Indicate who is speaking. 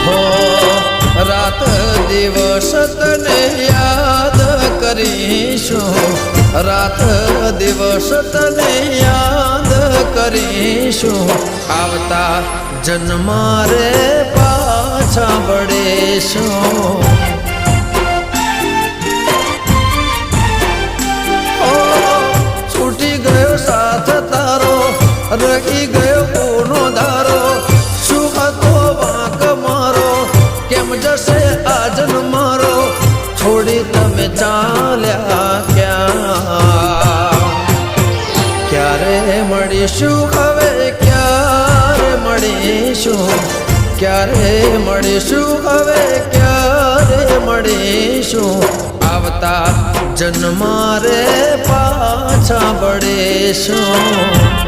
Speaker 1: હો રાત દિવસ તને યાદ કરીશું, રાત દિવસ તને યાદ કરીશું, આવતા જન્મ રે પાછા વળીશું। છૂટી ગયો સાથ તારો, રહી ગયો કોનો ધારો, શું હતો વાંક મારો, કેમ જશે આજન મારો, છોડી તમે ચાલ્યા ક્યાં? ક્યારે મળીશું હવે, ક્યારે મળીશું, ક્યારે મળીશું હવે, ક્યારે મળીશું, આવતા જન્મ રે પાછા વળીશું।